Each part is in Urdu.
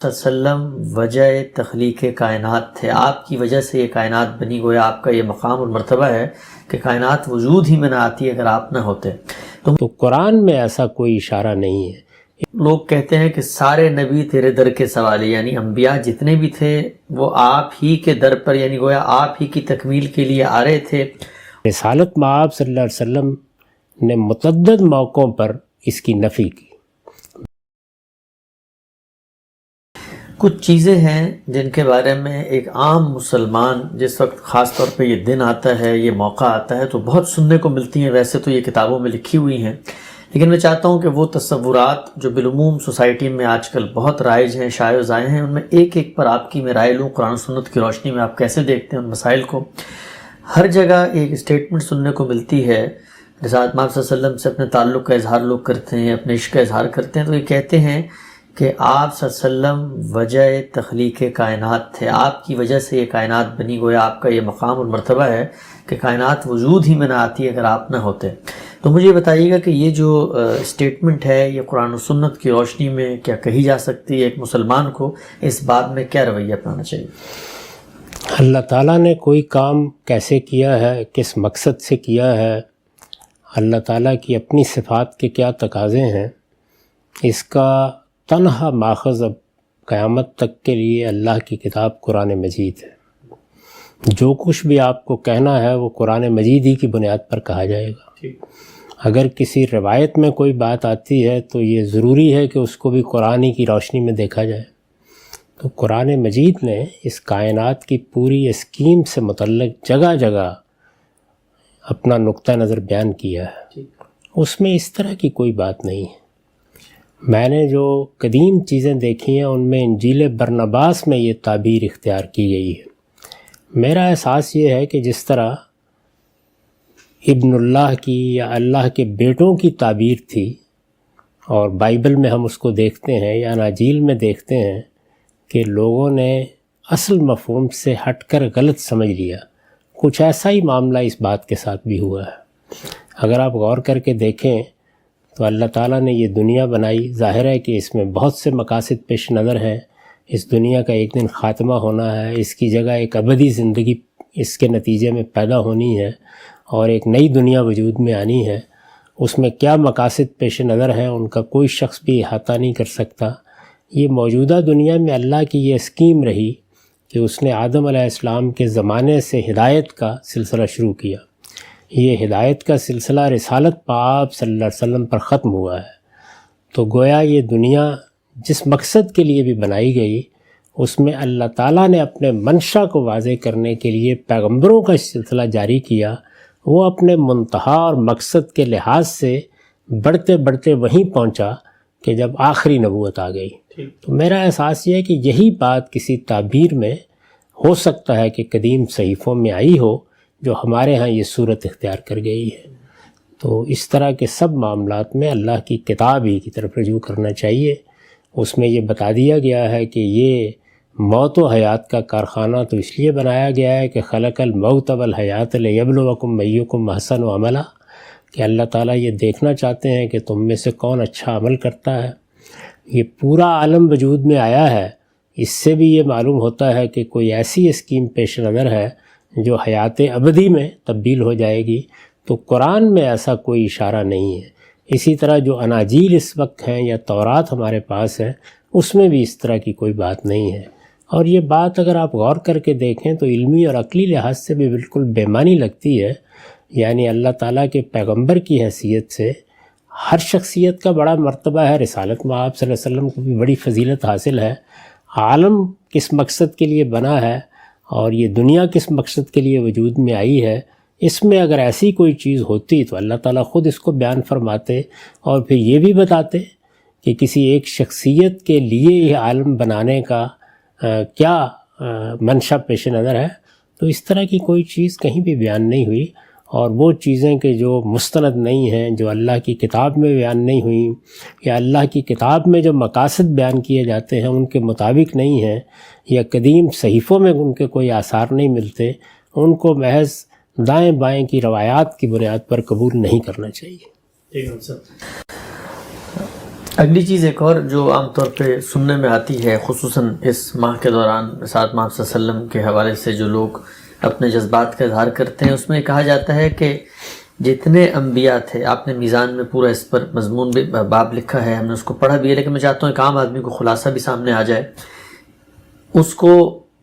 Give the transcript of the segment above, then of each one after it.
وسلم وجہ تخلیق کائنات تھے، آپ کی وجہ سے یہ کائنات بنی، گویا آپ کا یہ مقام اور مرتبہ ہے کہ کائنات وجود ہی میں نہ آتی اگر آپ نہ ہوتے۔ تو قرآن میں ایسا کوئی اشارہ نہیں ہے۔ لوگ کہتے ہیں کہ سارے نبی تیرے در کے سوالی، یعنی انبیاء جتنے بھی تھے وہ آپ ہی کے در پر، یعنی گویا آپ ہی کی تکمیل کے لیے آ رہے تھے۔ رسالت مآب صلی اللہ علیہ وسلم نے متعدد موقعوں پر اس کی نفی کی۔ کچھ چیزیں ہیں جن کے بارے میں ایک عام مسلمان جس وقت خاص طور پہ یہ دن آتا ہے، یہ موقع آتا ہے، تو بہت سننے کو ملتی ہیں۔ ویسے تو یہ کتابوں میں لکھی ہوئی ہیں، لیکن میں چاہتا ہوں کہ وہ تصورات جو بالعموم سوسائٹی میں آج کل بہت رائج ہیں، شائع و زائع ہیں، ان میں ایک ایک پر آپ کی میں رائے لوں۔ قرآن و سنت کی روشنی میں آپ کیسے دیکھتے ہیں ان مسائل کو؟ ہر جگہ ایک اسٹیٹمنٹ سننے کو ملتی ہے، رسالت مآب صلی اللہ علیہ وسلم سے اپنے تعلق کا اظہار لوگ کرتے ہیں، اپنے عشق کا اظہار کرتے ہیں، تو یہ کہتے ہیں کہ آپ صلی اللہ علیہ وسلم وجہ تخلیق کائنات تھے، آپ کی وجہ سے یہ کائنات بنی، گویا آپ کا یہ مقام اور مرتبہ ہے کہ کائنات وجود ہی میں نہ آتی اگر آپ نہ ہوتے۔ تو مجھے یہ بتائیے گا کہ یہ جو اسٹیٹمنٹ ہے یہ قرآن و سنت کی روشنی میں کیا کہی جا سکتی ہے؟ ایک مسلمان کو اس بات میں کیا رویہ اپنانا چاہیے؟ اللہ تعالیٰ نے کوئی کام کیسے کیا ہے، کس مقصد سے کیا ہے، اللہ تعالیٰ کی اپنی صفات کے کیا تقاضے ہیں، اس کا تنہا ماخذ اب قیامت تک کے لیے اللہ کی کتاب قرآن مجید ہے۔ جو کچھ بھی آپ کو کہنا ہے وہ قرآن مجید ہی کی بنیاد پر کہا جائے گا۔ اگر کسی روایت میں کوئی بات آتی ہے تو یہ ضروری ہے کہ اس کو بھی قرآن کی روشنی میں دیکھا جائے۔ تو قرآن مجید نے اس کائنات کی پوری اسکیم سے متعلق جگہ جگہ اپنا نقطہ نظر بیان کیا ہے، اس میں اس طرح کی کوئی بات نہیں ہے۔ میں نے جو قدیم چیزیں دیکھی ہیں ان میں انجیل برنباس میں یہ تعبیر اختیار کی گئی ہے۔ میرا احساس یہ ہے کہ جس طرح ابن اللہ کی یا اللہ کے بیٹوں کی تعبیر تھی، اور بائبل میں ہم اس کو دیکھتے ہیں یا اناجیل میں دیکھتے ہیں کہ لوگوں نے اصل مفہوم سے ہٹ کر غلط سمجھ لیا، کچھ ایسا ہی معاملہ اس بات کے ساتھ بھی ہوا ہے۔ اگر آپ غور کر کے دیکھیں تو اللہ تعالیٰ نے یہ دنیا بنائی، ظاہر ہے کہ اس میں بہت سے مقاصد پیش نظر ہیں۔ اس دنیا کا ایک دن خاتمہ ہونا ہے، اس کی جگہ ایک ابدی زندگی اس کے نتیجے میں پیدا ہونی ہے اور ایک نئی دنیا وجود میں آنی ہے۔ اس میں کیا مقاصد پیش نظر ہیں ان کا کوئی شخص بھی احاطہ نہیں کر سکتا۔ یہ موجودہ دنیا میں اللہ کی یہ اسکیم رہی کہ اس نے آدم علیہ السلام کے زمانے سے ہدایت کا سلسلہ شروع کیا۔ یہ ہدایت کا سلسلہ رسالت مآب صلی اللہ علیہ وسلم پر ختم ہوا ہے۔ تو گویا یہ دنیا جس مقصد کے لیے بھی بنائی گئی، اس میں اللہ تعالیٰ نے اپنے منشا کو واضح کرنے کے لیے پیغمبروں کا سلسلہ جاری کیا۔ وہ اپنے منتہا اور مقصد کے لحاظ سے بڑھتے بڑھتے وہیں پہنچا کہ جب آخری نبوت آ گئی۔ تو میرا احساس یہ ہے کہ یہی بات کسی تعبیر میں ہو سکتا ہے کہ قدیم صحیفوں میں آئی ہو جو ہمارے ہاں یہ صورت اختیار کر گئی ہے۔ تو اس طرح کے سب معاملات میں اللہ کی کتاب ہی کی طرف رجوع کرنا چاہیے۔ اس میں یہ بتا دیا گیا ہے کہ یہ موت و حیات کا کارخانہ تو اس لیے بنایا گیا ہے کہ خلق الموت والحیات لیبلوکم ایکم احسن عملا، کہ اللہ تعالیٰ یہ دیکھنا چاہتے ہیں کہ تم میں سے کون اچھا عمل کرتا ہے۔ یہ پورا عالم وجود میں آیا ہے، اس سے بھی یہ معلوم ہوتا ہے کہ کوئی ایسی اسکیم پیش نظر ہے جو حیات ابدی میں تبدیل ہو جائے گی۔ تو قرآن میں ایسا کوئی اشارہ نہیں ہے۔ اسی طرح جو اناجیل اس وقت ہیں یا تورات ہمارے پاس ہے، اس میں بھی اس طرح کی کوئی بات نہیں ہے۔ اور یہ بات اگر آپ غور کر کے دیکھیں تو علمی اور عقلی لحاظ سے بھی بالکل بے معنی لگتی ہے۔ یعنی اللہ تعالیٰ کے پیغمبر کی حیثیت سے ہر شخصیت کا بڑا مرتبہ ہے، رسالت مآب صلی اللہ علیہ وسلم کو بھی بڑی فضیلت حاصل ہے۔ عالم کس مقصد کے لیے بنا ہے اور یہ دنیا کس مقصد کے لیے وجود میں آئی ہے، اس میں اگر ایسی کوئی چیز ہوتی تو اللہ تعالیٰ خود اس کو بیان فرماتے اور پھر یہ بھی بتاتے کہ کسی ایک شخصیت کے لیے یہ عالم بنانے کا کیا منشا پیش نظر ہے۔ تو اس طرح کی کوئی چیز کہیں بھی بیان نہیں ہوئی، اور وہ چیزیں کہ جو مستند نہیں ہیں، جو اللہ کی کتاب میں بیان نہیں ہوئیں، یا اللہ کی کتاب میں جو مقاصد بیان کیے جاتے ہیں ان کے مطابق نہیں ہیں، یا قدیم صحیفوں میں ان کے کوئی آثار نہیں ملتے، ان کو محض دائیں بائیں کی روایات کی بنیاد پر قبول نہیں کرنا چاہیے۔ اگلی چیز ایک اور جو عام طور پہ سننے میں آتی ہے، خصوصاً اس ماہ کے دوران سات ماہ صلی اللہ علیہ وسلم کے حوالے سے جو لوگ اپنے جذبات کا اظہار کرتے ہیں، اس میں کہا جاتا ہے کہ جتنے انبیاء تھے، آپ نے میزان میں پورا اس پر مضمون بھی باب لکھا ہے، ہم نے اس کو پڑھا بھی ہے، لیکن میں چاہتا ہوں ایک عام آدمی کو خلاصہ بھی سامنے آ جائے۔ اس کو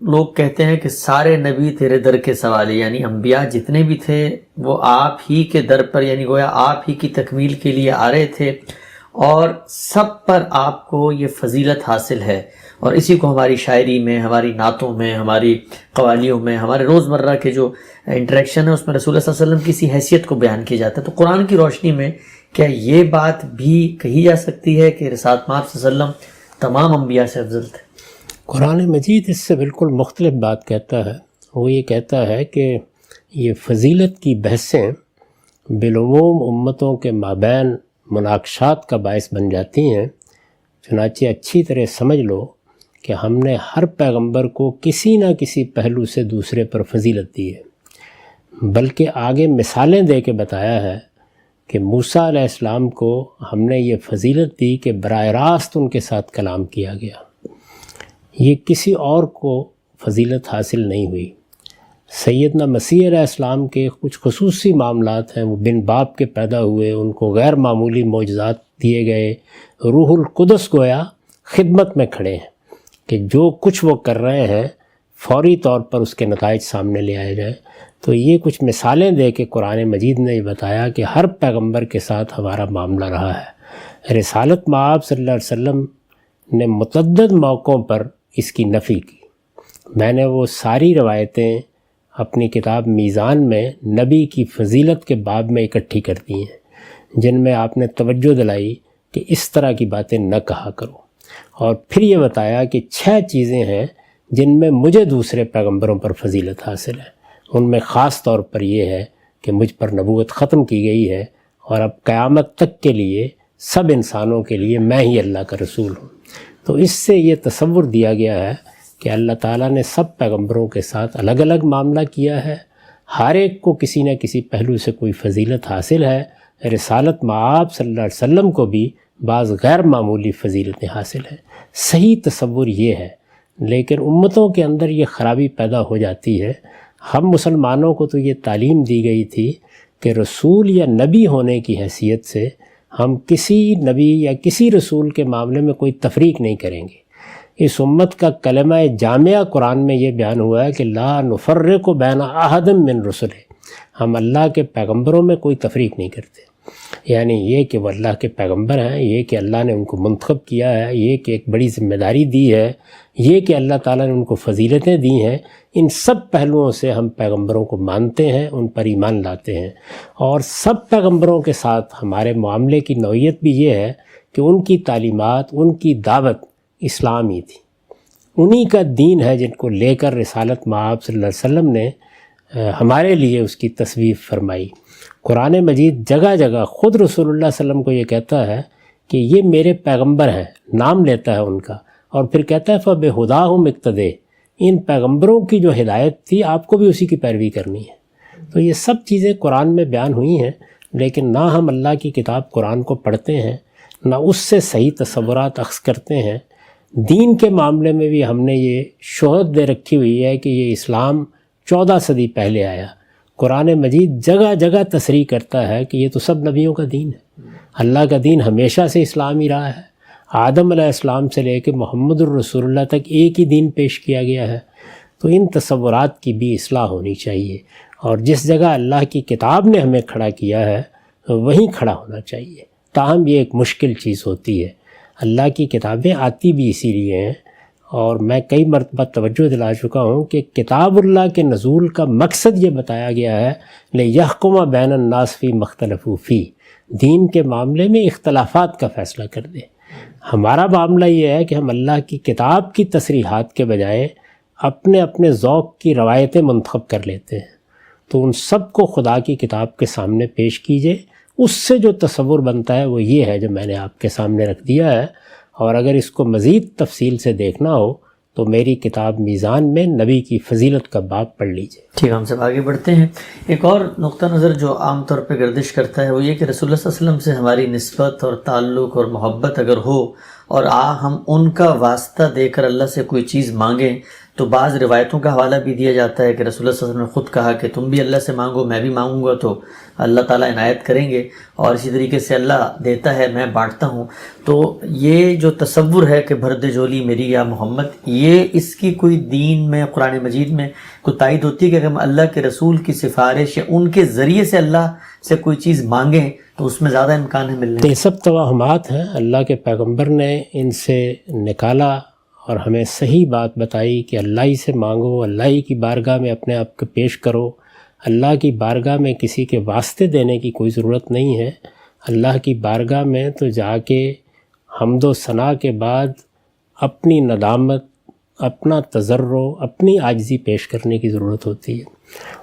لوگ کہتے ہیں کہ سارے نبی تیرے در کے سوالی، یعنی انبیاء جتنے بھی تھے وہ آپ ہی کے در پر، یعنی گویا آپ ہی کی تکمیل کے لیے آ رہے تھے، اور سب پر آپ کو یہ فضیلت حاصل ہے، اور اسی کو ہماری شاعری میں، ہماری نعتوں میں، ہماری قوالیوں میں، ہمارے روزمرہ کے جو انٹریکشن ہے اس میں رسول اللہ صلی اللہ علیہ وسلم کی اسی حیثیت کو بیان کیا جاتا ہے۔ تو قرآن کی روشنی میں کیا یہ بات بھی کہی جا سکتی ہے کہ رسالت مآب صلی اللہ علیہ وسلم تمام انبیاء سے افضل تھے؟ قرآن مجید اس سے بالکل مختلف بات کہتا ہے۔ وہ یہ کہتا ہے کہ یہ فضیلت کی بحثیں بالعموم امتوں کے مابین مناقشات کا باعث بن جاتی ہیں، چنانچہ اچھی طرح سمجھ لو کہ ہم نے ہر پیغمبر کو کسی نہ کسی پہلو سے دوسرے پر فضیلت دی ہے، بلکہ آگے مثالیں دے کے بتایا ہے کہ موسیٰ علیہ السلام کو ہم نے یہ فضیلت دی کہ براہ راست ان کے ساتھ کلام کیا گیا، یہ کسی اور کو فضیلت حاصل نہیں ہوئی۔ سیدنا مسیح علیہ السلام کے کچھ خصوصی معاملات ہیں، وہ بن باپ کے پیدا ہوئے، ان کو غیر معمولی معجزات دیے گئے، روح القدس گویا خدمت میں کھڑے ہیں کہ جو کچھ وہ کر رہے ہیں فوری طور پر اس کے نتائج سامنے لے آئے جائیں۔ تو یہ کچھ مثالیں دے کے قرآن مجید نے یہ بتایا کہ ہر پیغمبر کے ساتھ ہمارا معاملہ رہا ہے۔ رسالت مآب صلی اللہ علیہ وسلم نے متعدد موقعوں پر اس کی نفی کی۔ میں نے وہ ساری روایتیں اپنی کتاب میزان میں نبی کی فضیلت کے باب میں اکٹھی کر دی ہیں، جن میں آپ نے توجہ دلائی کہ اس طرح کی باتیں نہ کہا کرو، اور پھر یہ بتایا کہ 6 چیزیں ہیں جن میں مجھے دوسرے پیغمبروں پر فضیلت حاصل ہے۔ ان میں خاص طور پر یہ ہے کہ مجھ پر نبوت ختم کی گئی ہے، اور اب قیامت تک کے لیے سب انسانوں کے لیے میں ہی اللہ کا رسول ہوں۔ تو اس سے یہ تصور دیا گیا ہے کہ اللہ تعالیٰ نے سب پیغمبروں کے ساتھ الگ الگ معاملہ کیا ہے، ہر ایک کو کسی نہ کسی پہلو سے کوئی فضیلت حاصل ہے۔ رسالت مآب صلی اللہ علیہ وسلم کو بھی بعض غیر معمولی فضیلتیں حاصل ہیں۔ صحیح تصور یہ ہے، لیکن امتوں کے اندر یہ خرابی پیدا ہو جاتی ہے۔ ہم مسلمانوں کو تو یہ تعلیم دی گئی تھی کہ رسول یا نبی ہونے کی حیثیت سے ہم کسی نبی یا کسی رسول کے معاملے میں کوئی تفریق نہیں کریں گے۔ اس امت کا کلمہ جامعہ قرآن میں یہ بیان ہوا ہے کہ لا نفرق بین احد من رسلہ، ہم اللہ کے پیغمبروں میں کوئی تفریق نہیں کرتے۔ یعنی یہ کہ وہ اللہ کے پیغمبر ہیں، یہ کہ اللہ نے ان کو منتخب کیا ہے، یہ کہ ایک بڑی ذمہ داری دی ہے، یہ کہ اللہ تعالیٰ نے ان کو فضیلتیں دی ہیں، ان سب پہلوؤں سے ہم پیغمبروں کو مانتے ہیں، ان پر ایمان لاتے ہیں۔ اور سب پیغمبروں کے ساتھ ہمارے معاملے کی نوعیت بھی یہ ہے کہ ان کی تعلیمات، ان کی دعوت اسلامی تھی، انہی کا دین ہے جن کو لے کر رسالت مآب صلی اللہ علیہ وسلم نے ہمارے لیے اس کی تصویب فرمائی۔ قرآن مجید جگہ جگہ خود رسول اللہ صلی اللہ علیہ وسلم کو یہ کہتا ہے کہ یہ میرے پیغمبر ہیں، نام لیتا ہے ان کا، اور پھر کہتا ہے فَبِہُدَاهُمْ اقْتَدِیٰ، ان پیغمبروں کی جو ہدایت تھی آپ کو بھی اسی کی پیروی کرنی ہے۔ تو یہ سب چیزیں قرآن میں بیان ہوئی ہیں، لیکن نہ ہم اللہ کی کتاب قرآن کو پڑھتے ہیں، نہ اس سے صحیح تصورات اخذ کرتے ہیں۔ دین کے معاملے میں بھی ہم نے یہ شہرت دے رکھی ہوئی ہے کہ یہ اسلام 14 صدی پہلے آیا۔ قرآن مجید جگہ جگہ تصریح کرتا ہے کہ یہ تو سب نبیوں کا دین ہے، اللہ کا دین ہمیشہ سے اسلام ہی رہا ہے، آدم علیہ السلام سے لے کے محمد الرسول اللہ تک ایک ہی دین پیش کیا گیا ہے۔ تو ان تصورات کی بھی اصلاح ہونی چاہیے، اور جس جگہ اللہ کی کتاب نے ہمیں کھڑا کیا ہے وہیں کھڑا ہونا چاہیے۔ تاہم یہ ایک مشکل چیز ہوتی ہے۔ اللہ کی کتابیں آتی بھی اسی لیے ہیں، اور میں کئی مرتبہ توجہ دلا چکا ہوں کہ کتاب اللہ کے نزول کا مقصد یہ بتایا گیا ہے لِيَحْكُمَ بَيْنَ النَّاسِ فِي مَا اخْتَلَفُوا فِيهِ، دین کے معاملے میں اختلافات کا فیصلہ کر دے۔ ہمارا معاملہ یہ ہے کہ ہم اللہ کی کتاب کی تصریحات کے بجائے اپنے اپنے ذوق کی روایتیں منتخب کر لیتے ہیں۔ تو ان سب کو خدا کی کتاب کے سامنے پیش کیجئے، اس سے جو تصور بنتا ہے وہ یہ ہے جو میں نے آپ کے سامنے رکھ دیا ہے۔ اور اگر اس کو مزید تفصیل سے دیکھنا ہو تو میری کتاب میزان میں نبی کی فضیلت کا باب پڑھ لیجئے۔ ٹھیک، ہم سب آگے بڑھتے ہیں۔ ایک اور نقطہ نظر جو عام طور پہ گردش کرتا ہے وہ یہ کہ رسول اللہ صلی اللہ علیہ وسلم سے ہماری نسبت اور تعلق اور محبت اگر ہو اور ہم ان کا واسطہ دے کر اللہ سے کوئی چیز مانگیں تو بعض روایتوں کا حوالہ بھی دیا جاتا ہے کہ رسول اللہ صلی اللہ علیہ وسلم نے خود کہا کہ تم بھی اللہ سے مانگو، میں بھی مانگوں گا تو اللہ تعالیٰ عنایت کریں گے، اور اسی طریقے سے اللہ دیتا ہے میں بانٹتا ہوں۔ تو یہ جو تصور ہے کہ بھر دے جھولی میری یا محمد، یہ اس کی کوئی دین میں قرآن مجید میں کوئی تائید ہوتی ہے کہ اگر ہم اللہ کے رسول کی سفارش یا ان کے ذریعے سے اللہ سے کوئی چیز مانگیں تو اس میں زیادہ امکان ہے ملنے؟ یہ سب توہمات ہیں، اللہ کے پیغمبر نے ان سے نکالا اور ہمیں صحیح بات بتائی کہ اللہ ہی سے مانگو، اللہ ہی کی بارگاہ میں اپنے آپ کو پیش کرو۔ اللہ کی بارگاہ میں کسی کے واسطے دینے کی کوئی ضرورت نہیں ہے۔ اللہ کی بارگاہ میں تو جا کے حمد و ثنا کے بعد اپنی ندامت، اپنا تضرع، اپنی عاجزی پیش کرنے کی ضرورت ہوتی ہے،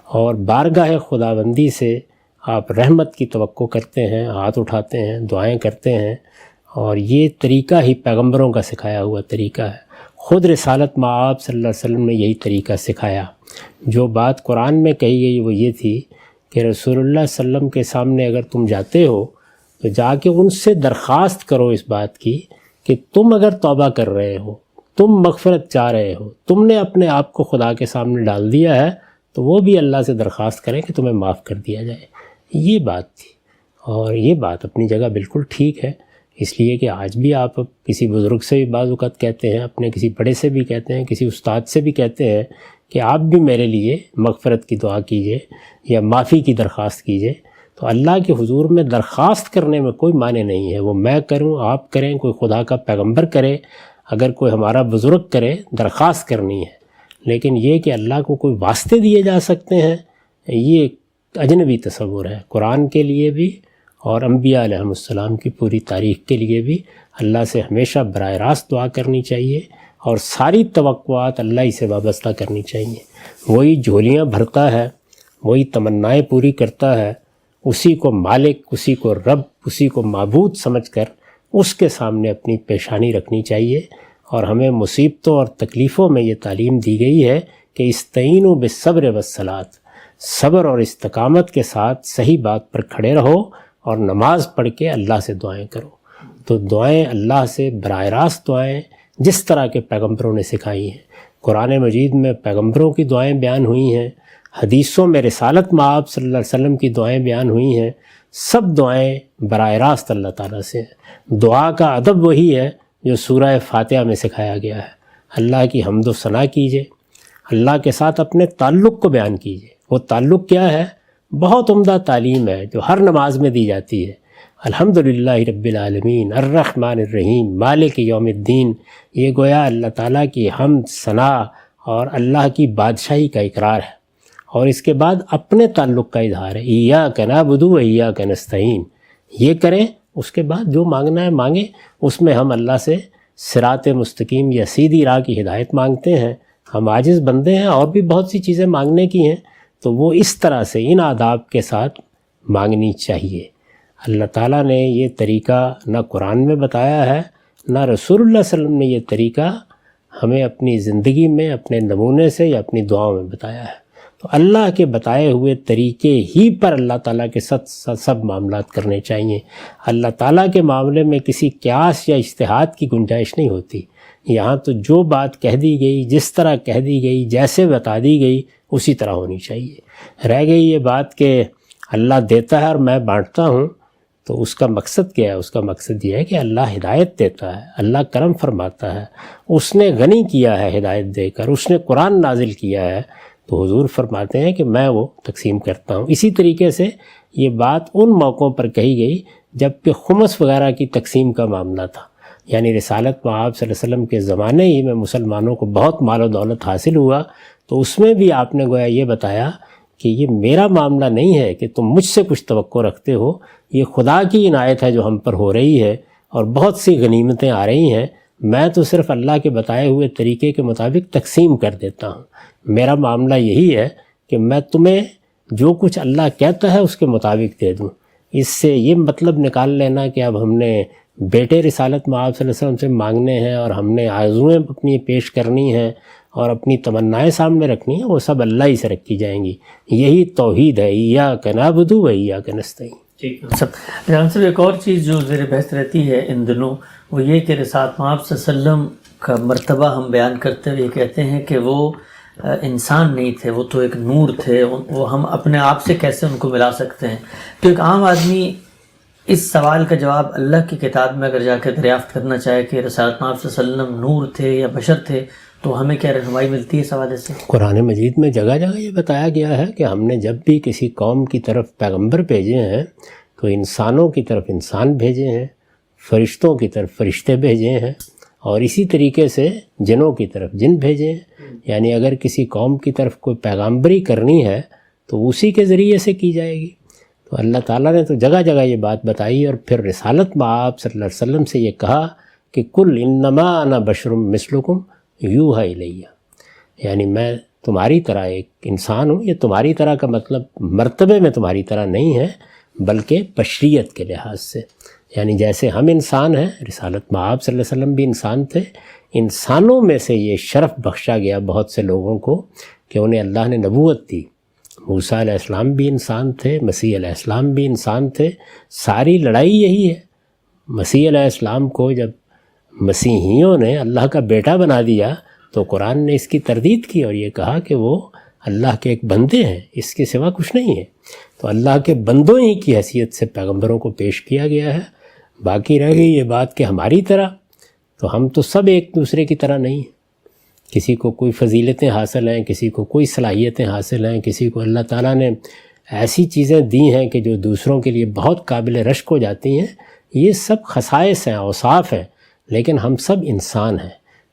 اور بارگاہ خداوندی سے آپ رحمت کی توقع کرتے ہیں، ہاتھ اٹھاتے ہیں، دعائیں کرتے ہیں، اور یہ طریقہ ہی پیغمبروں کا سکھایا ہوا طریقہ ہے۔ خود رسالت مآب صلی اللہ علیہ وسلم نے یہی طریقہ سکھایا۔ جو بات قرآن میں کہی گئی وہ یہ تھی کہ رسول اللہ صلی اللہ علیہ وسلم کے سامنے اگر تم جاتے ہو تو جا کے ان سے درخواست کرو اس بات کی کہ تم اگر توبہ کر رہے ہو، تم مغفرت چاہ رہے ہو، تم نے اپنے آپ کو خدا کے سامنے ڈال دیا ہے، تو وہ بھی اللہ سے درخواست کریں کہ تمہیں معاف کر دیا جائے۔ یہ بات تھی، اور یہ بات اپنی جگہ بالکل ٹھیک ہے، اس لیے کہ آج بھی آپ کسی بزرگ سے بھی بعض اوقات کہتے ہیں، اپنے کسی بڑے سے بھی کہتے ہیں، کسی استاد سے بھی کہتے ہیں کہ آپ بھی میرے لیے مغفرت کی دعا کیجئے یا معافی کی درخواست کیجئے۔ تو اللہ کے حضور میں درخواست کرنے میں کوئی معنی نہیں ہے، وہ میں کروں، آپ کریں، کوئی خدا کا پیغمبر کرے، اگر کوئی ہمارا بزرگ کرے، درخواست کرنی ہے۔ لیکن یہ کہ اللہ کو کوئی واسطے دیے جا سکتے ہیں، یہ اجنبی تصور ہے۔ قرآن کے لیے بھی اور انبیاء علیہ السلام کی پوری تاریخ کے لیے بھی اللہ سے ہمیشہ براہ راست دعا کرنی چاہیے، اور ساری توقعات اللہ ہی سے وابستہ کرنی چاہیے۔ وہی جھولیاں بھرتا ہے، وہی تمنائیں پوری کرتا ہے، اسی کو مالک، اسی کو رب، اسی کو معبود سمجھ کر اس کے سامنے اپنی پیشانی رکھنی چاہیے۔ اور ہمیں مصیبتوں اور تکلیفوں میں یہ تعلیم دی گئی ہے کہ استعینوا بالصبر والصلاۃ، صبر اور استقامت کے ساتھ صحیح بات پر کھڑے رہو اور نماز پڑھ کے اللہ سے دعائیں کرو۔ تو دعائیں اللہ سے براہ راست دعائیں جس طرح کے پیغمبروں نے سکھائی ہیں۔ قرآن مجید میں پیغمبروں کی دعائیں بیان ہوئی ہیں، حدیثوں میں رسالت مآب صلی اللہ علیہ وسلم کی دعائیں بیان ہوئی ہیں، سب دعائیں براہ راست اللہ تعالیٰ سے ہیں۔ دعا کا ادب وہی ہے جو سورہ فاتحہ میں سکھایا گیا ہے۔ اللہ کی حمد و ثنا کیجئے، اللہ کے ساتھ اپنے تعلق کو بیان کیجئے۔ وہ تعلق کیا ہے؟ بہت عمدہ تعلیم ہے جو ہر نماز میں دی جاتی ہے۔ الحمدللہ رب العالمین الرحمن الرحیم مالک یوم الدین، یہ گویا اللہ تعالیٰ کی حمد، ثنا اور اللہ کی بادشاہی کا اقرار ہے، اور اس کے بعد اپنے تعلق کا اظہار ہے۔ ایاک نعبد و ایاک نستعین، یہ کریں، اس کے بعد جو مانگنا ہے مانگیں۔ اس میں ہم اللہ سے صراط مستقیم یا سیدھی راہ کی ہدایت مانگتے ہیں۔ ہم عاجز بندے ہیں، اور بھی بہت سی چیزیں مانگنے کی ہیں، تو وہ اس طرح سے ان آداب کے ساتھ مانگنی چاہیے۔ اللہ تعالیٰ نے یہ طریقہ نہ قرآن میں بتایا ہے، نہ رسول اللہ صلی اللہ علیہ وسلم نے یہ طریقہ ہمیں اپنی زندگی میں اپنے نمونے سے یا اپنی دعاؤں میں بتایا ہے۔ تو اللہ کے بتائے ہوئے طریقے ہی پر اللہ تعالیٰ کے سب معاملات کرنے چاہیے۔ اللہ تعالیٰ کے معاملے میں کسی قیاس یا اجتہاد کی گنجائش نہیں ہوتی۔ یہاں تو جو بات کہہ دی گئی، جس طرح کہہ دی گئی، جیسے بتا دی گئی، اسی طرح ہونی چاہیے۔ رہ گئی یہ بات کہ اللہ دیتا ہے اور میں بانٹتا ہوں، تو اس کا مقصد کیا ہے؟ اس کا مقصد یہ ہے کہ اللہ ہدایت دیتا ہے، اللہ کرم فرماتا ہے، اس نے غنی کیا ہے ہدایت دے کر، اس نے قرآن نازل کیا ہے، تو حضور فرماتے ہیں کہ میں وہ تقسیم کرتا ہوں۔ اسی طریقے سے یہ بات ان موقعوں پر کہی گئی جب کہ خمس وغیرہ کی تقسیم کا معاملہ تھا، یعنی رسالت مآب صلی اللہ علیہ وسلم کے زمانے ہی میں مسلمانوں کو بہت مال و دولت حاصل ہوا، تو اس میں بھی آپ نے گویا یہ بتایا کہ یہ میرا معاملہ نہیں ہے کہ تم مجھ سے کچھ توقع رکھتے ہو، یہ خدا کی عنایت ہے جو ہم پر ہو رہی ہے، اور بہت سی غنیمتیں آ رہی ہیں، میں تو صرف اللہ کے بتائے ہوئے طریقے کے مطابق تقسیم کر دیتا ہوں۔ میرا معاملہ یہی ہے کہ میں تمہیں جو کچھ اللہ کہتا ہے اس کے مطابق دے دوں۔ اس سے یہ مطلب نکال لینا کہ اب ہم نے بیٹے رسالت مآب صلی اللہ علیہ وسلم سے مانگنے ہیں اور ہم نے آرزوئیں اپنی پیش کرنی ہیں اور اپنی تمنائیں سامنے رکھنی ہیں، وہ سب اللہ ہی سے رکھی جائیں گی۔ یہی توحید ہے، ایاک نعبد و ایاک نستعین۔ جان صاحب ایک اور چیز جو زیر بحث رہتی ہے ان دنوں وہ یہ کہ رسالت مآب صلی اللہ علیہ وسلم کا مرتبہ ہم بیان کرتے ہوئے کہتے ہیں کہ وہ انسان نہیں تھے، وہ تو ایک نور تھے، وہ ہم اپنے آپ سے کیسے ان کو ملا سکتے ہیں؟ تو ایک عام آدمی اس سوال کا جواب اللہ کی کتاب میں اگر جا کے دریافت کرنا چاہے کہ رسالت مآب صلی اللہ علیہ وسلم نور تھے یا بشر تھے تو ہمیں کیا رہنمائی ملتی ہے اس حوالے سے؟ قرآن مجید میں جگہ جگہ یہ بتایا گیا ہے کہ ہم نے جب بھی کسی قوم کی طرف پیغمبر بھیجے ہیں تو انسانوں کی طرف انسان بھیجے ہیں، فرشتوں کی طرف فرشتے بھیجے ہیں، اور اسی طریقے سے جنوں کی طرف جن بھیجے ہیں۔ یعنی اگر کسی قوم کی طرف کوئی پیغامبری کرنی ہے تو اسی کے ذریعے سے کی جائے گی۔ تو اللہ تعالیٰ نے تو جگہ جگہ یہ بات بتائی، اور پھر رسالت مآب صلی اللہ علیہ وسلم سے یہ کہا کہ کل انما انا بشر مثلکم یوحی الیہ، یعنی میں تمہاری طرح ایک انسان ہوں۔ یہ تمہاری طرح کا مطلب مرتبے میں تمہاری طرح نہیں ہے بلکہ بشریت کے لحاظ سے، یعنی جیسے ہم انسان ہیں، رسالت مآب صلی اللہ علیہ وسلم بھی انسان تھے۔ انسانوں میں سے یہ شرف بخشا گیا بہت سے لوگوں کو کہ انہیں اللہ نے نبوت دی۔ موسیٰ علیہ السلام بھی انسان تھے، مسیح علیہ السلام بھی انسان تھے۔ ساری لڑائی یہی ہے۔ مسیح علیہ السلام کو جب مسیحیوں نے اللہ کا بیٹا بنا دیا تو قرآن نے اس کی تردید کی اور یہ کہا کہ وہ اللہ کے ایک بندے ہیں، اس کے سوا کچھ نہیں ہے۔ تو اللہ کے بندوں ہی کی حیثیت سے پیغمبروں کو پیش کیا گیا ہے۔ باقی رہ گئی یہ بات کہ ہماری طرح، تو ہم تو سب ایک دوسرے کی طرح نہیں ہیں۔ کسی کو کوئی فضیلتیں حاصل ہیں، کسی کو کوئی صلاحیتیں حاصل ہیں، کسی کو اللہ تعالیٰ نے ایسی چیزیں دی ہیں کہ جو دوسروں کے لیے بہت قابل رشک ہو جاتی ہیں۔ یہ سب خصائص ہیں، اوصاف ہیں، لیکن ہم سب انسان ہیں۔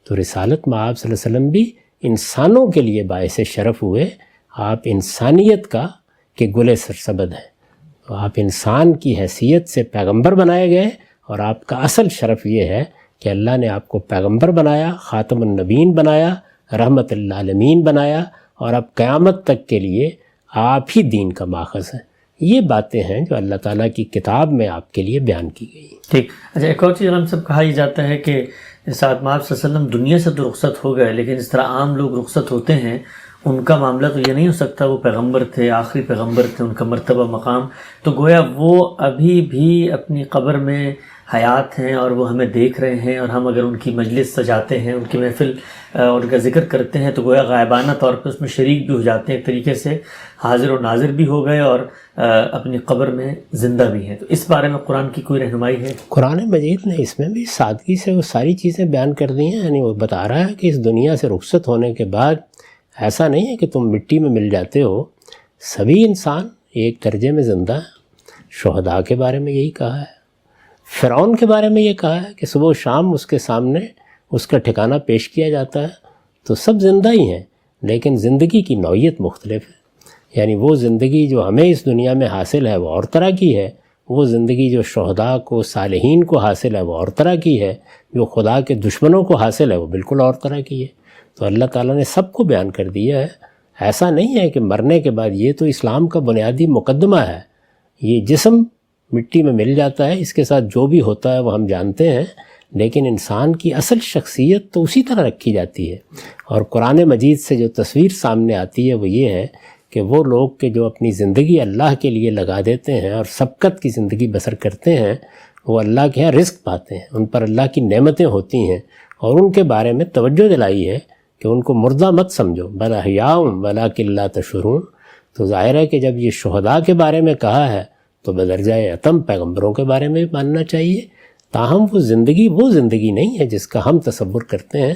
تو رسالت مآب صلی اللہ علیہ وسلم بھی انسانوں کے لیے باعث شرف ہوئے۔ آپ انسانیت کا کہ گل سرسبد ہیں، تو آپ انسان کی حیثیت سے پیغمبر بنائے گئے، اور آپ کا اصل شرف یہ ہے کہ اللہ نے آپ کو پیغمبر بنایا، خاتم النبیین بنایا، رحمت للعالمین بنایا، اور اب قیامت تک کے لیے آپ ہی دین کا ماخذ ہیں۔ یہ باتیں ہیں جو اللہ تعالیٰ کی کتاب میں آپ کے لیے بیان کی گئی ہیں۔ ٹھیک۔ اچھا ایک اور چیز ہم سب کہا ہی جاتا ہے کہ رسالت مآب صلی اللہ علیہ وسلم دنیا سے تو رخصت ہو گئے، لیکن اس طرح عام لوگ رخصت ہوتے ہیں ان کا معاملہ تو یہ نہیں ہو سکتا، وہ پیغمبر تھے، آخری پیغمبر تھے، ان کا مرتبہ مقام، تو گویا وہ ابھی بھی اپنی قبر میں حیات ہیں اور وہ ہمیں دیکھ رہے ہیں، اور ہم اگر ان کی مجلس سجاتے ہیں، ان کی محفل اور ان کا ذکر کرتے ہیں تو گویا غائبانہ طور پہ اس میں شریک بھی ہو جاتے ہیں، ایک طریقے سے حاضر و ناظر بھی ہو گئے اور اپنی قبر میں زندہ بھی ہیں۔ تو اس بارے میں قرآن کی کوئی رہنمائی ہے؟ قرآن مجید نے اس میں بھی سادگی سے وہ ساری چیزیں بیان کر دی ہیں۔ یعنی وہ بتا رہا ہے کہ اس دنیا سے رخصت ہونے کے بعد ایسا نہیں ہے کہ تم مٹی میں مل جاتے ہو، سبھی انسان ایک درجے میں زندہ ہیں۔ شہداء کے بارے میں یہی کہا ہے، فرعون کے بارے میں یہ کہا ہے کہ صبح و شام اس کے سامنے اس کا ٹھکانہ پیش کیا جاتا ہے۔ تو سب زندہ ہی ہیں، لیکن زندگی کی نوعیت مختلف ہے۔ یعنی وہ زندگی جو ہمیں اس دنیا میں حاصل ہے وہ اور طرح کی ہے، وہ زندگی جو شہداء کو، صالحین کو حاصل ہے وہ اور طرح کی ہے، جو خدا کے دشمنوں کو حاصل ہے وہ بالکل اور طرح کی ہے۔ تو اللہ تعالیٰ نے سب کو بیان کر دیا ہے۔ ایسا نہیں ہے کہ مرنے کے بعد، یہ تو اسلام کا بنیادی مقدمہ ہے، یہ جسم مٹی میں مل جاتا ہے، اس کے ساتھ جو بھی ہوتا ہے وہ ہم جانتے ہیں، لیکن انسان کی اصل شخصیت تو اسی طرح رکھی جاتی ہے۔ اور قرآن مجید سے جو تصویر سامنے آتی ہے وہ یہ ہے کہ وہ لوگ کہ جو اپنی زندگی اللہ کے لیے لگا دیتے ہیں اور سبقت کی زندگی بسر کرتے ہیں، وہ اللہ کے ہاں رزق پاتے ہیں، ان پر اللہ کی نعمتیں ہوتی ہیں، اور ان کے بارے میں توجہ دلائی ہے کہ ان کو مردہ مت سمجھو، بل احیاء ولکن لا تشعرون۔ تو ظاہر ہے کہ جب یہ شہداء کے بارے میں کہا ہے تو بدرجہ اتم پیغمبروں کے بارے میں بھی ماننا چاہیے۔ تاہم وہ زندگی نہیں ہے جس کا ہم تصور کرتے ہیں،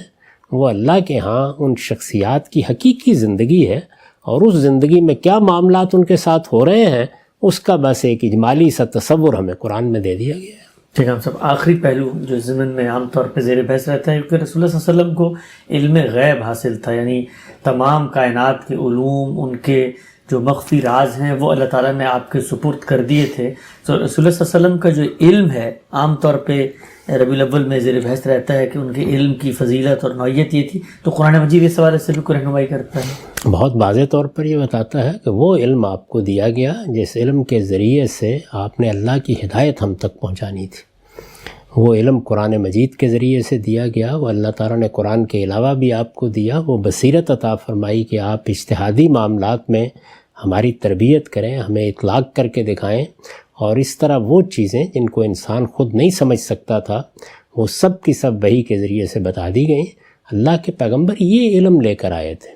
وہ اللہ کے ہاں ان شخصیات کی حقیقی زندگی ہے، اور اس زندگی میں کیا معاملات ان کے ساتھ ہو رہے ہیں اس کا بس ایک اجمالی سا تصور ہمیں قرآن میں دے دیا گیا ہے۔ ٹھیک ہے ہم سب آخری پہلو جو ضمن میں عام طور پہ زیر بحث رہتا ہے، کیونکہ رسول اللہ صلی اللہ علیہ وسلم کو علم غیب حاصل تھا، یعنی تمام کائنات کے علوم، ان کے جو مخفی راز ہیں وہ اللہ تعالیٰ نے آپ کے سپرد کر دیے تھے۔ تو رسول اللہ صلی اللہ علیہ وسلم کا جو علم ہے عام طور پہ ربیع الاول میں زیر بحث رہتا ہے کہ ان کے علم کی فضیلت اور نوعیت یہ تھی، تو قرآن مجید اس حوالے سے بھی کوئی رہنمائی کرتا ہے؟ بہت واضح طور پر یہ بتاتا ہے کہ وہ علم آپ کو دیا گیا جس علم کے ذریعے سے آپ نے اللہ کی ہدایت ہم تک پہنچانی تھی۔ وہ علم قرآن مجید کے ذریعے سے دیا گیا، وہ اللہ تعالیٰ نے قرآن کے علاوہ بھی آپ کو دیا، وہ بصیرت عطا فرمائی کہ آپ اجتہادی معاملات میں ہماری تربیت کریں، ہمیں اطلاق کر کے دکھائیں، اور اس طرح وہ چیزیں جن کو انسان خود نہیں سمجھ سکتا تھا وہ سب کی سب وحی کے ذریعے سے بتا دی گئیں۔ اللہ کے پیغمبر یہ علم لے کر آئے تھے،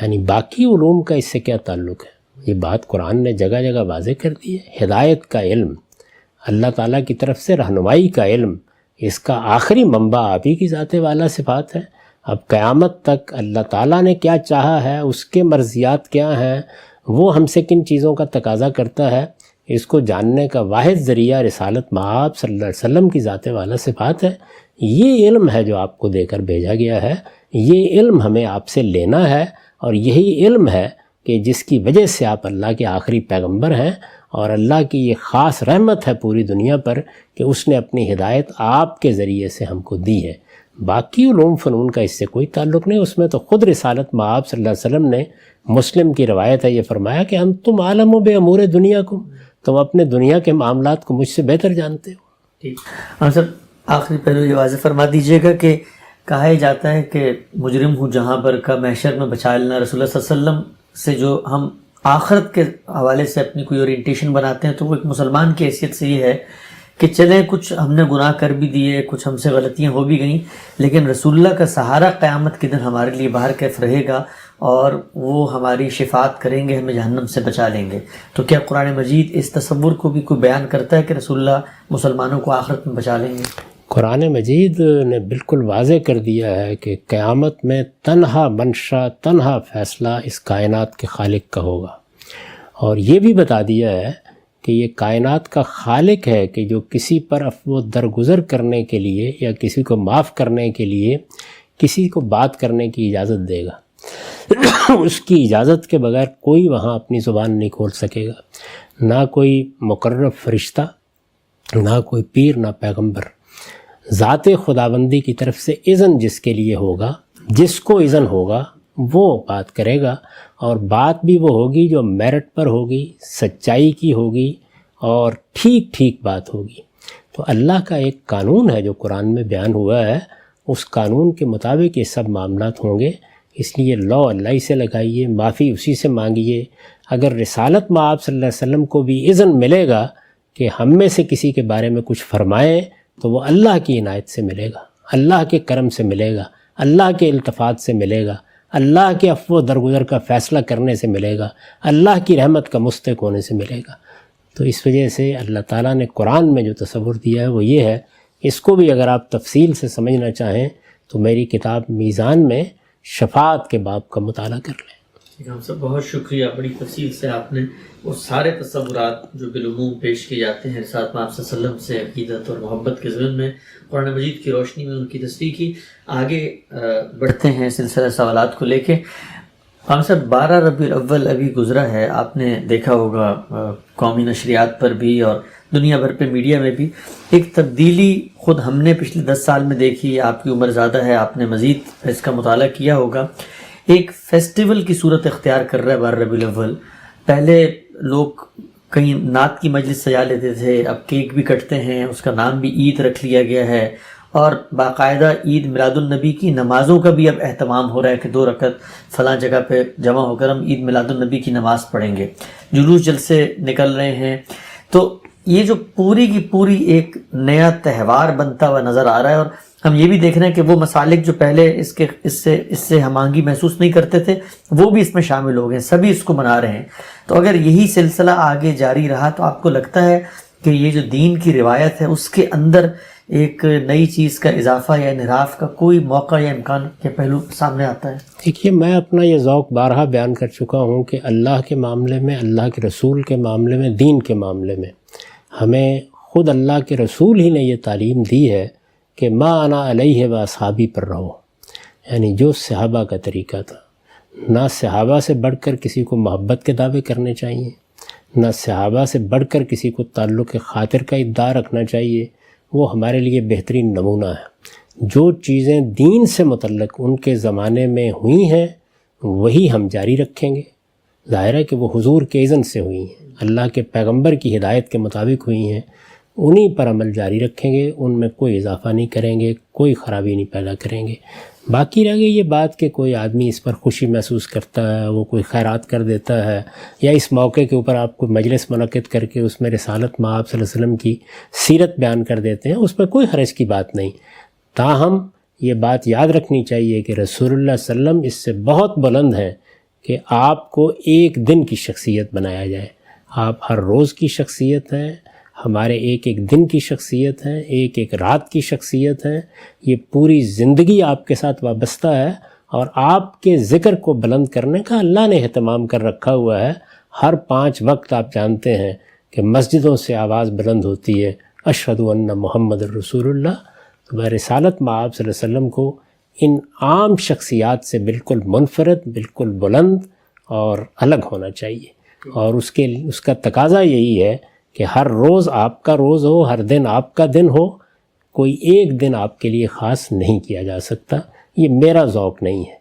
یعنی باقی علوم کا اس سے کیا تعلق ہے؟ یہ بات قرآن نے جگہ جگہ واضح کر دی ہے۔ ہدایت کا علم، اللہ تعالیٰ کی طرف سے رہنمائی کا علم، اس کا آخری منبع آپ ہی کی ذات والا صفات ہے۔ اب قیامت تک اللہ تعالیٰ نے کیا چاہا ہے، اس کے مرضیات کیا ہیں، وہ ہم سے کن چیزوں کا تقاضا کرتا ہے، اس کو جاننے کا واحد ذریعہ رسالت مآب صلی اللہ علیہ وسلم کی ذات والا صفات ہے۔ یہ علم ہے جو آپ کو دے کر بھیجا گیا ہے، یہ علم ہمیں آپ سے لینا ہے، اور یہی علم ہے کہ جس کی وجہ سے آپ اللہ کے آخری پیغمبر ہیں، اور اللہ کی یہ خاص رحمت ہے پوری دنیا پر کہ اس نے اپنی ہدایت آپ کے ذریعے سے ہم کو دی ہے۔ باقی علوم فنون کا اس سے کوئی تعلق نہیں، اس میں تو خود رسالت مآب صلی اللہ علیہ وسلم نے، مسلم کی روایت ہے، یہ فرمایا کہ انتم عالم بامور دنیاکم، تم اپنے دنیا کے معاملات کو مجھ سے بہتر جانتے ہو۔ ٹھیک، ہاں سر، آخری پہلو یہ واضح فرما دیجیے گا کہ کہا ہی جاتا ہے کہ مجرم ہوں جہاں پر کا محشر میں بچا لینا، رسول اللہ صلی اللہ علیہ وسلم سے جو ہم آخرت کے حوالے سے اپنی کوئی اورینٹیشن بناتے ہیں تو وہ ایک مسلمان کی حیثیت سے یہ ہے کہ چلیں کچھ ہم نے گناہ کر بھی دیے، کچھ ہم سے غلطیاں ہو بھی گئیں، لیکن رسول اللہ کا سہارا قیامت کے دن ہمارے لیے باہر کیف رہے گا، اور وہ ہماری شفاعت کریں گے، ہمیں جہنم سے بچا لیں گے۔ تو کیا قرآن مجید اس تصور کو بھی کوئی بیان کرتا ہے کہ رسول اللہ مسلمانوں کو آخرت میں بچا لیں گے؟ قرآن مجید نے بالکل واضح کر دیا ہے کہ قیامت میں تنہا منشا، تنہا فیصلہ اس کائنات کے خالق کا ہوگا، اور یہ بھی بتا دیا ہے کہ یہ کائنات کا خالق ہے کہ جو کسی پر عفو و درگزر کرنے کے لیے یا کسی کو معاف کرنے کے لیے کسی کو بات کرنے کی اجازت دے گا۔ اس کی اجازت کے بغیر کوئی وہاں اپنی زبان نہیں کھول سکے گا، نہ کوئی مقرب فرشتہ، نہ کوئی پیر، نہ پیغمبر۔ ذات خداوندی کی طرف سے اذن جس کے لیے ہوگا، جس کو اذن ہوگا وہ بات کرے گا، اور بات بھی وہ ہوگی جو میرٹ پر ہوگی، سچائی کی ہوگی، اور ٹھیک ٹھیک بات ہوگی۔ تو اللہ کا ایک قانون ہے جو قرآن میں بیان ہوا ہے، اس قانون کے مطابق یہ سب معاملات ہوں گے۔ اس لیے لا اللہ ہی سے لگائیے، معافی اسی سے مانگیے۔ اگر رسالت مآب صلی اللہ علیہ وسلم کو بھی اذن ملے گا کہ ہم میں سے کسی کے بارے میں کچھ فرمائیں تو وہ اللہ کی عنایت سے ملے گا، اللہ کے کرم سے ملے گا، اللہ کے التفات سے ملے گا، اللہ کے عفو و درگزر کا فیصلہ کرنے سے ملے گا، اللہ کی رحمت کا مستحق ہونے سے ملے گا۔ تو اس وجہ سے اللہ تعالیٰ نے قرآن میں جو تصور دیا ہے وہ یہ ہے۔ اس کو بھی اگر آپ تفصیل سے سمجھنا چاہیں تو میری کتاب میزان میں شفاعت کے باب کا مطالعہ کر لیں۔ ہم سب بہت شکریہ، بڑی تفصیل سے آپ نے وہ سارے تصورات جو بالعموم پیش کیے جاتے ہیں رسالت مآب صلی اللہ علیہ وسلم سے عقیدت اور محبت کے ضمن میں قرآن مجید کی روشنی میں ان کی تصریح کی۔ آگے بڑھتے ہیں سلسلہ سوالات کو لے کے۔ ہم سب 12 ربیع الاول ابھی گزرا ہے، آپ نے دیکھا ہوگا قومی نشریات پر بھی اور دنیا بھر پہ میڈیا میں بھی ایک تبدیلی خود ہم نے پچھلے 10 سال میں دیکھی۔ آپ کی عمر زیادہ ہے، آپ نے مزید اس کا مطالعہ کیا ہوگا۔ ایک فیسٹیول کی صورت اختیار کر رہا ہے 12 ربیع الاول۔ پہلے لوگ کہیں نعت کی مجلس سجا لیتے تھے، اب کیک بھی کٹتے ہیں، اس کا نام بھی عید رکھ لیا گیا ہے، اور باقاعدہ عید میلاد النبی کی نمازوں کا بھی اب اہتمام ہو رہا ہے کہ 2 رکعت فلاں جگہ پہ جمع ہو کر ہم عید میلاد النبی کی نماز پڑھیں گے۔ جلوس جلسے نکل رہے ہیں، تو یہ جو پوری کی پوری ایک نیا تہوار بنتا ہوا نظر آ رہا ہے، اور ہم یہ بھی دیکھ رہے ہیں کہ وہ مسالک جو پہلے اس سے ہم آہنگی محسوس نہیں کرتے تھے وہ بھی اس میں شامل ہو گئے، سبھی اس کو منا رہے ہیں۔ تو اگر یہی سلسلہ آگے جاری رہا تو آپ کو لگتا ہے کہ یہ جو دین کی روایت ہے اس کے اندر ایک نئی چیز کا اضافہ یا انحراف کا کوئی موقع یا امکان کے پہلو سامنے آتا ہے؟ دیکھیے، میں اپنا یہ ذوق بارہا بیان کر چکا ہوں کہ اللہ کے معاملے میں، اللہ کے رسول کے معاملے میں، دین کے معاملے میں ہمیں خود اللہ کے رسول ہی نے یہ تعلیم دی ہے کہ ما انا علیہ و اصحابی پر رہو، یعنی جو صحابہ کا طریقہ تھا۔ نہ صحابہ سے بڑھ کر کسی کو محبت کے دعوے کرنے چاہیے، نہ صحابہ سے بڑھ کر کسی کو تعلق خاطر کا ادعا رکھنا چاہیے۔ وہ ہمارے لیے بہترین نمونہ ہے۔ جو چیزیں دین سے متعلق ان کے زمانے میں ہوئی ہیں وہی ہم جاری رکھیں گے۔ ظاہر ہے کہ وہ حضور کے اذن سے ہوئی ہیں، اللہ کے پیغمبر کی ہدایت کے مطابق ہوئی ہیں۔ انہی پر عمل جاری رکھیں گے، ان میں کوئی اضافہ نہیں کریں گے، کوئی خرابی نہیں پیدا کریں گے۔ باقی رہ گئی یہ بات کہ کوئی آدمی اس پر خوشی محسوس کرتا ہے، وہ کوئی خیرات کر دیتا ہے، یا اس موقع کے اوپر آپ کو مجلس منعقد کر کے اس میں رسالت مآب صلی اللہ علیہ وسلم کی سیرت بیان کر دیتے ہیں، اس میں کوئی حرج کی بات نہیں۔ تاہم یہ بات یاد رکھنی چاہیے کہ رسول اللہ صلی اللہ علیہ وسلم اس سے بہت بلند ہیں کہ آپ کو ایک دن کی شخصیت بنایا جائے۔ آپ ہر روز کی شخصیت ہیں، ہمارے ایک ایک دن کی شخصیت ہیں، ایک ایک رات کی شخصیت ہیں، یہ پوری زندگی آپ کے ساتھ وابستہ ہے، اور آپ کے ذکر کو بلند کرنے کا اللہ نے اہتمام کر رکھا ہوا ہے۔ ہر 5 وقت آپ جانتے ہیں کہ مسجدوں سے آواز بلند ہوتی ہے، اشہد ان محمد الرسول اللہ۔ تو میں رسالت مآب صلی اللہ علیہ وسلم کو ان عام شخصیات سے بالکل منفرد، بالکل بلند اور الگ ہونا چاہیے، اور اس کا تقاضا یہی ہے کہ ہر روز آپ کا روز ہو، ہر دن آپ کا دن ہو، کوئی ایک دن آپ کے لیے خاص نہیں کیا جا سکتا، یہ میرا ذوق نہیں ہے۔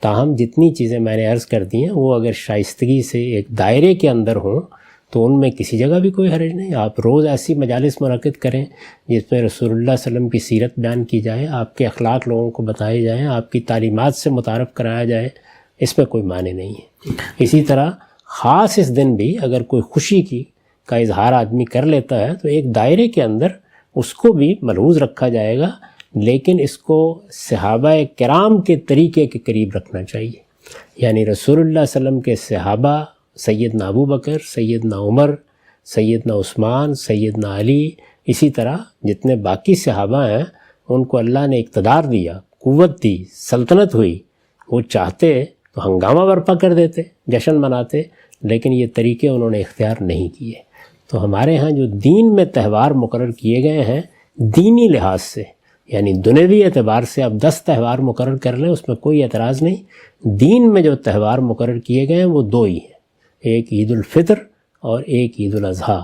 تاہم جتنی چیزیں میں نے عرض کر دی ہیں وہ اگر شائستگی سے ایک دائرے کے اندر ہوں تو ان میں کسی جگہ بھی کوئی حرج نہیں۔ آپ روز ایسی مجالس منعقد کریں جس میں رسول اللہ صلی اللہ علیہ وسلم کی سیرت بیان کی جائے، آپ کے اخلاق لوگوں کو بتائے جائیں، آپ کی تعلیمات سے متعارف کرایا جائے، اس میں کوئی معنی نہیں ہے۔ اسی طرح خاص اس دن بھی اگر کوئی خوشی کا اظہار آدمی کر لیتا ہے تو ایک دائرے کے اندر اس کو بھی ملحوظ رکھا جائے گا، لیکن اس کو صحابہ کرام کے طریقے کے قریب رکھنا چاہیے۔ یعنی رسول اللہ صلی اللہ علیہ وسلم کے صحابہ سیدنا ابو بکر، سیدنا عمر، سیدنا عثمان، سیدنا علی، اسی طرح جتنے باقی صحابہ ہیں ان کو اللہ نے اقتدار دیا، قوت دی، سلطنت ہوئی، وہ چاہتے تو ہنگامہ برپا کر دیتے، جشن مناتے، لیکن یہ طریقے انہوں نے اختیار نہیں کیے۔ تو ہمارے ہاں جو دین میں تہوار مقرر کیے گئے ہیں دینی لحاظ سے، یعنی دنیوی اعتبار سے اب 10 تہوار مقرر کر لیں، اس میں کوئی اعتراض نہیں۔ دین میں جو تہوار مقرر کیے گئے ہیں وہ 2 ہی ہیں، ایک عید الفطر اور ایک عید الاضحیٰ۔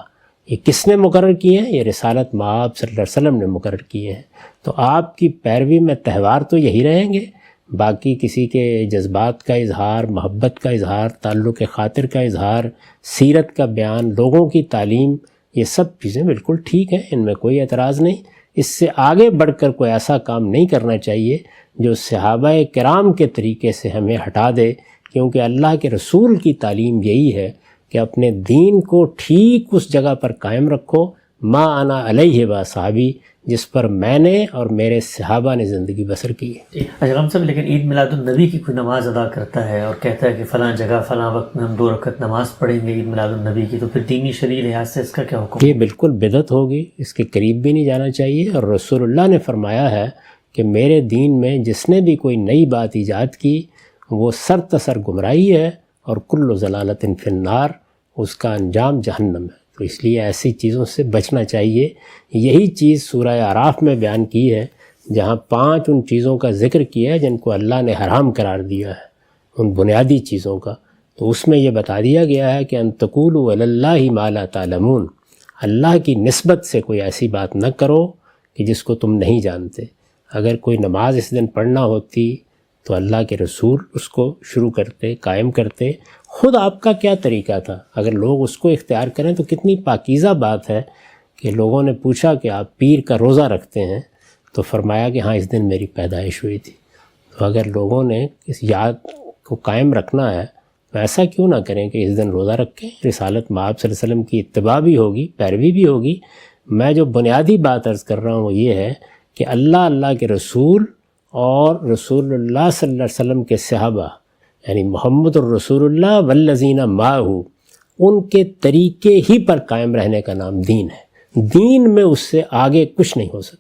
یہ کس نے مقرر کیے ہیں؟ یہ رسالت مآب صلی اللہ علیہ وسلم نے مقرر کیے ہیں۔ تو آپ کی پیروی میں تہوار تو یہی رہیں گے، باقی کسی کے جذبات کا اظہار، محبت کا اظہار، تعلق خاطر کا اظہار، سیرت کا بیان، لوگوں کی تعلیم، یہ سب چیزیں بالکل ٹھیک ہیں، ان میں کوئی اعتراض نہیں۔ اس سے آگے بڑھ کر کوئی ایسا کام نہیں کرنا چاہیے جو صحابہ کرام کے طریقے سے ہمیں ہٹا دے، کیونکہ اللہ کے رسول کی تعلیم یہی ہے کہ اپنے دین کو ٹھیک اس جگہ پر قائم رکھو، ما انا علیہ و صحابی، جس پر میں نے اور میرے صحابہ نے زندگی بسر کی ہے۔ اجغام صاحب، لیکن عید میلاد النبی کی کوئی نماز ادا کرتا ہے اور کہتا ہے کہ فلاں جگہ فلاں وقت میں ہم 2 رکعت نماز پڑھیں گے عید میلاد النبی کی، تو پھر دینی شرعی لحاظ سے اس کا کیا حکم؟ یہ بالکل بدعت ہوگی، اس کے قریب بھی نہیں جانا چاہیے، اور رسول اللہ نے فرمایا ہے کہ میرے دین میں جس نے بھی کوئی نئی بات ایجاد کی وہ سر تسر گمراہی ہے، اور کل ضلالت فی النار، اس کا انجام جہنم ہے۔ تو اس لیے ایسی چیزوں سے بچنا چاہیے۔ یہی چیز سورہ اعراف میں بیان کی ہے، جہاں 5 ان چیزوں کا ذکر کیا ہے جن کو اللہ نے حرام قرار دیا ہے، ان بنیادی چیزوں کا۔ تو اس میں یہ بتا دیا گیا ہے کہ ان تقولوا علی اللہ ما لا تعلمون، اللہ کی نسبت سے کوئی ایسی بات نہ کرو کہ جس کو تم نہیں جانتے۔ اگر کوئی نماز اس دن پڑھنا ہوتی تو اللہ کے رسول اس کو شروع کرتے، قائم کرتے۔ خود آپ کا کیا طریقہ تھا؟ اگر لوگ اس کو اختیار کریں تو کتنی پاکیزہ بات ہے کہ لوگوں نے پوچھا کہ آپ پیر کا روزہ رکھتے ہیں، تو فرمایا کہ ہاں اس دن میری پیدائش ہوئی تھی۔ تو اگر لوگوں نے اس یاد کو قائم رکھنا ہے تو ایسا کیوں نہ کریں کہ اس دن روزہ رکھیں، رسالت مآب صلی اللہ علیہ وسلم کی اتباع بھی ہوگی، پیروی بھی ہوگی۔ میں جو بنیادی بات عرض کر رہا ہوں وہ یہ ہے کہ اللہ کے رسول اور رسول اللہ صلی اللہ علیہ وسلم کے صحابہ، یعنی محمد الرسول اللہ والذین معہ، ان کے طریقے ہی پر قائم رہنے کا نام دین ہے۔ دین میں اس سے آگے کچھ نہیں ہو سکتا۔